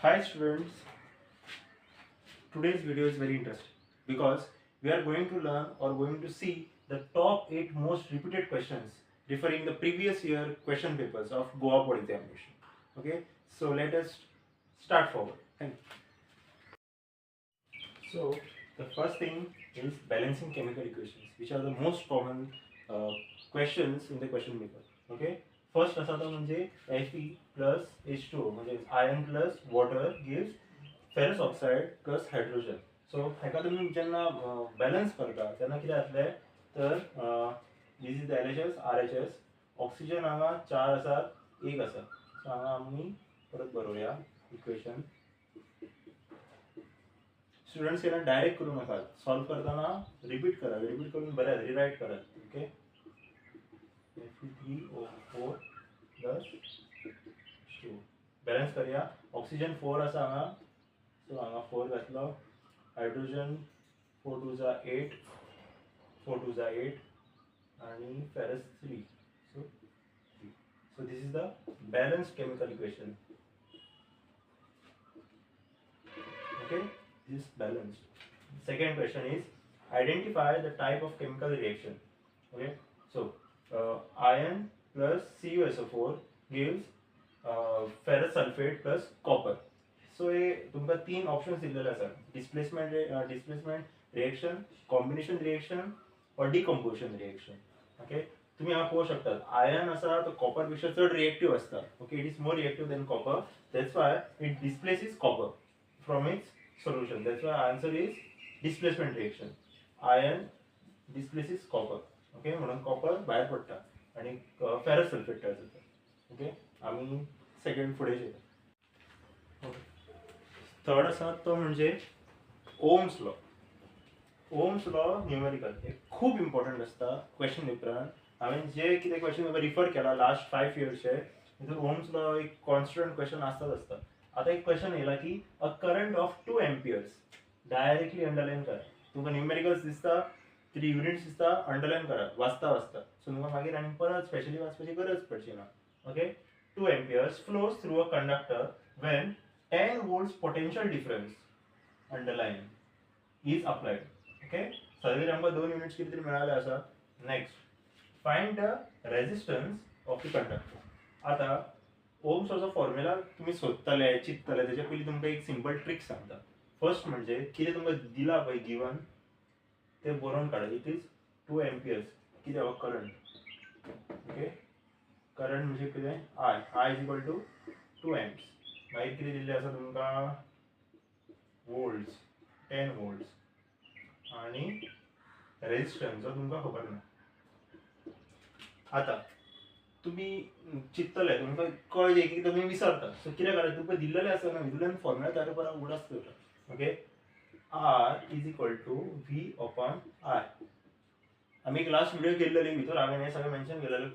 Hi students, today's video is very interesting because we are going to learn or going to see the top 8 most repeated questions referring the previous year question papers of Goa board examination. Okay, so let us start forward. Thank you. So the first thing is balancing chemical equations, which are the most common questions in the question paper. Okay, first असा तो म्हणजे Fe plus H2O म्हणजे iron plus water gives ferrous oxide plus hydrogen. So हेका तुम्ही जेन्ना balance करता तेन्ना कितें जातले तर this is the LHS RHS oxygen हांगा 4 आसात 1 आसा. सो हांगा आमी परत बरोवया इक्वेशन. स्टुडंट्स केला डायरेक्ट करू नका, सॉल्व करताना रिपीट करा, रिपीट करून बऱ्या रिराइट करा. ओके, Fe3O4 प्लस 2 बॅलन्स करूया. ऑक्सिजन 4 आसा हांगा, सो हांगा 4 घातलो. हायड्रोजन 4 2 जा 8 4 2 जा 8 आणि ferrous 3 so 3. So this is the balanced chemical equation. Okay, this is balanced. Second question is identify the type of chemical reaction. Okay, so iron plus CuSO4 gives ferrous sulfate plus copper. So हे तुमका तीन options दिलेले आसात. Displacement reaction, combination reaction और decomposition reaction. Okay, तुम्ही हांगा पळोवंक शकतात आयर्न आसा तो कॉपर पेक्षा चड रिएक्टिव्ह असता. Okay, it is more reactive than copper, that's why it displaces copper from its solution. That's why answer is displacement reaction. Iron displaces copper. Okay, म्हणून copper बाहेर पडटा आणि ferrous sulfate तयार जाता. ओके, आम्ही सेकंड फुडें जेता. थर्ड आसा तो म्हणजे Ohm's law. Ohm's law numerical हे खूप इम्पॉर्टंट असता क्वेश्चन पेपरान. हांवें जे कितें क्वेश्चन पेपर रिफर केला लास्ट 5 इयर्सचे तितून ओम्स लॉ एक कॉन्स्टंट क्वेश्चन आसताच असता. आता एक क्वेश्चन येला की a current of 2 amperes directly underline करा. तुमका न्यूमेरिकल्स दिसता 3 युनिट्स दिसता अंडरलाइन करा वाचता. सो तुमका मागीर आनी परत स्पेशली वाचपाची गरज पडची ना. Okay, 2 amperes flows through a conductor when 10 volts potential difference underline is applied. Okay, सगळे आमकां 2 युनिट्स कितें तरी मेळाले आसा. Next, find the resistance of the conductor. आता ओम्स लॉचा फॉर्म्युला तुम्ही सोदतले चिंततले त्याच्या पयलीं तुमकां एक सिंपल ट्रिक सांगता. फर्स्ट म्हणजे कितें तुमकां दिला पळय गिवन तें बरोवन काडा. इट इज 2 एम्पियर्स कितें हो करंट. ओके, करंट म्हणजे कितें I is equal to 2 amps. मागीर कितें दिल्लें आसा तुमकां वोल्ट्स 10 volts आणि रेजिस्टन्स जो तुमकां खबर ना. आता तुम्ही चिंततले तुमकां कळजे की तुम्ही विसरता. सो कितें करा तुमकां दिल्लेलें आसा ना भितरल्यान फॉर्म्युला तयार करा उगडास करता. Okay, R is equal to V upon I. आमी एक लास्ट व्हिडिओ केल्लेली भितर हांवें हें सगळें मेन्शन केलेलें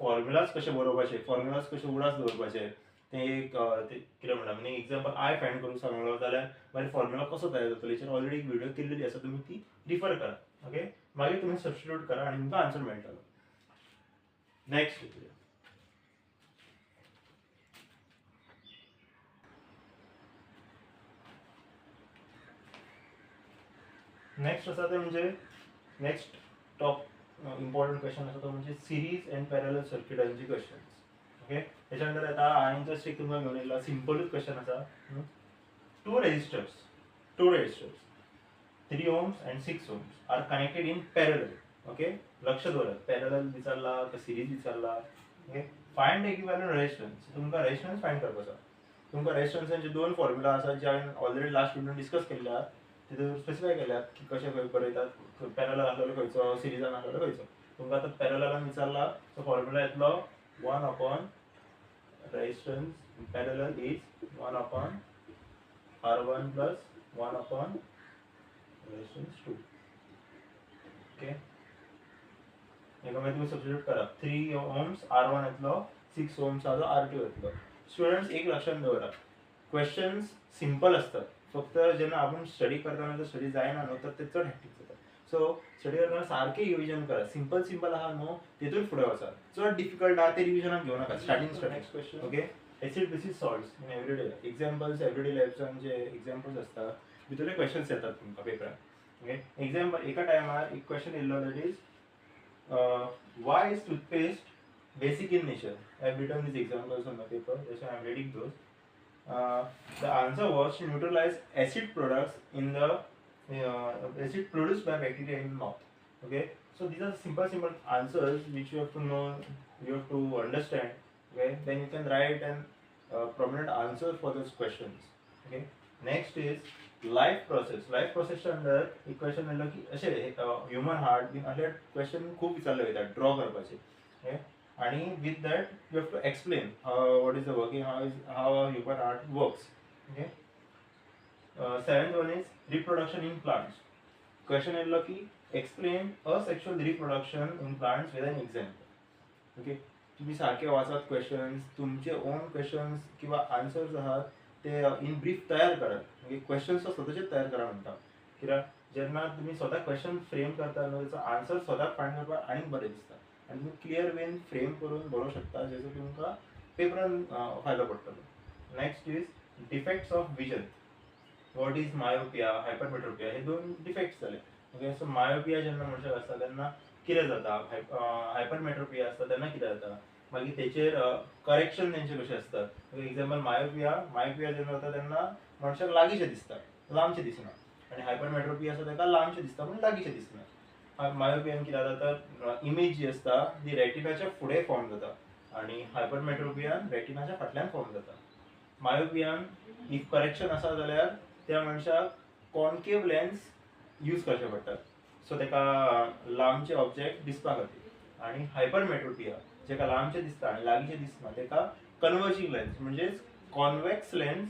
फॉर्म्युलाज कशे बरोवपाचे, फॉर्म्युलाज कशे उगडास दवरपाचे तें एक कितें म्हणटा म्हणजे एग्जांपल आय फायंड करूंक सांगलो जाल्यार मागीर फॉर्म्युला कसो तयार जातलो हेचेर ऑलरेडी एक व्हिडिओ केल्लेली आसा, तुम्ही ती रिफर करा. ओके, मागीर तुम्ही सबस्टिट्यूट करा आणि तुमकां आन्सर मेळटलो. नेक्स्ट नेक्स्ट आसा ते म्हणजे नेक्स्ट टॉप इम्पॉर्टंट क्वेश्चन आसा तो म्हणजे सिरीज एंड पॅरलल सर्किटांचे क्वेश्चन्स. ओके, त्याच्या नंतर आता हांवें जस्ट एक तुमकां घेवन येयला सिंपलूच क्वेश्चन आसा. 2 resistors 3 ohms and 6 ohms are connected in parallel. Okay, लक्ष दवरा पॅरलल विचारला का सिरीज विचारला. Okay, find equivalent resistance. तुमकां रेजिस्टन्स फाइंड करपाचो. तुमकां रेजिस्टन्साचे 2 फॉर्म्युला आसा जे हांवें ऑलरेडी लास्ट व्हिडिओन डिस्कस केल्ले आहात. तितून स्पेसिफाय केल्यात की कशे बरयतात पॅरलल आसलेलो खंयचो सिरीजान आसलेलो खंयचो. तुमकां आतां पॅरललान विचारला सो फॉर्म्युला येतलो 1 upon resistance parallel is 1 upon R1 plus 1 upon resistance 2. Okay, हेका मागीर तुम्ही सबस्टिट्यूट करा. 3 ohms R1 येतलो, 6 ohms आसा R2 येतलो. स्टुडंट्स एक लक्षात दवरा क्वेश्चन्स सिंपल असतात, फक्त जेन्ना आपण स्टडी करताना जर स्टडी जायना न्हू तर ते चड हॅक्टीक जाता. सो स्टडी करताना सारकें रिविजन करा. सिंपल आहा न्हू तितून फुडें वचा. चड डिफिकल्ट आहा ते रिविजनाक घेवं नाका starting. Next question. Okay, acid basis salts in everyday examples everyday लायफान जे एक्झाम्पल्स असता भितरले क्वेश्चन्स येतात तुमकां पेपरान ओके एक्झाम्पल एका टायमार एक क्वेश्चन येयल्लो that is why is toothpaste basic in nature. I have written these examples on the paper, so I am reading those. The answer was to neutralize acid products in the acid produced by bacteria in mouth. Okay, so these are simple answers which you have to know, you have to understand. Okay, then you can write an prominent answer for those questions. Okay, next is life process under एक question आयलो की अशे human heart bin अशे question खूब विचारले वयता draw करपाचे. Okay, and with that you have to explain what is the working, how a human heart works. Okay, seventh one is reproduction in plants. Question is lucky, explain asexual reproduction in plants with an example. Okay, तुम्ही सारखे वाचत questions तुमचे on questions किंवा answers आहात ते in brief तयार करात. म्हणजे क्वेश्चन्स स्वतःचे तयार करा म्हणटा कित्याक जेन्ना तुम्ही स्वतः क्वेश्चन फ्रेम करता न्हू त्याचो आन्सर स्वतःक फायंड करपाक आनीक बरें दिसता आनी तुम्ही क्लियर वेन फ्रेम करून बरोवंक शकता जेचो तुमकां पेपरान फायदो पडटलो. Next is defects of vision. What is myopia hypermetropia हे दोन डिफेक्ट्स जाले. ओके, सो मायोपिया जेन्ना मनशाक आसता तेन्ना कितें जाता, हायपरमेट्रोपिया आसता तेन्ना कितें जाता, मागीर तेचेर करेक्शन तेंचे कशें आसता. एक्झाम्पल मायोपिया जेन्ना जाता तेन्ना मनशाक लागींशें दिसता लांबशें दिसना आनी हायपरमेट्रोपिया आसा ताका लांबशें दिसता पूण लागींशें दिसना. मायोपियान कितें जाता तर इमेज जी आसता ती रेटिनाच्या फुडें फॉर्म जाता आनी हायपरमेट्रोपियान रेटिनाच्या फाटल्यान फॉर्म जाता. मायोपियान इफ करेक्शन आसा जाल्यार त्या मनशाक कॉन्केव लेन्स यूज करचे पडटा सो ताका लांबचे ऑब्जेक्ट दिसपा खातीर. आनी हायपरमेट्रोपिया जेका लांबशें दिसता आनी लागींशें दिसना ताका कन्वर्जिंग लेन्स म्हणजेच कॉन्वेक्स लेन्स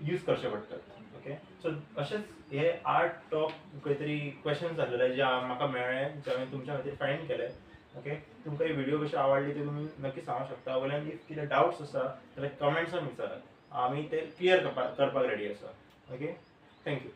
यूज करचे पडटात. ओके, सो अशेंच हे 8 टॉप खंय तरी क्वेश्चन्स जाल्ले जे म्हाका मेळ्ळे जे हांवें तुमच्या खातीर फायंड केले. ओके, तुमकां ही व्हिडिओ कशी आवडली ते तुमी नक्की सांगूंक शकता. वयल्यान इफ कितें डाउट्स आसा जाल्यार कमेंट्सान विचारात, आमी ते क्लियर करपाक रेडी आसा. Okay, thank you.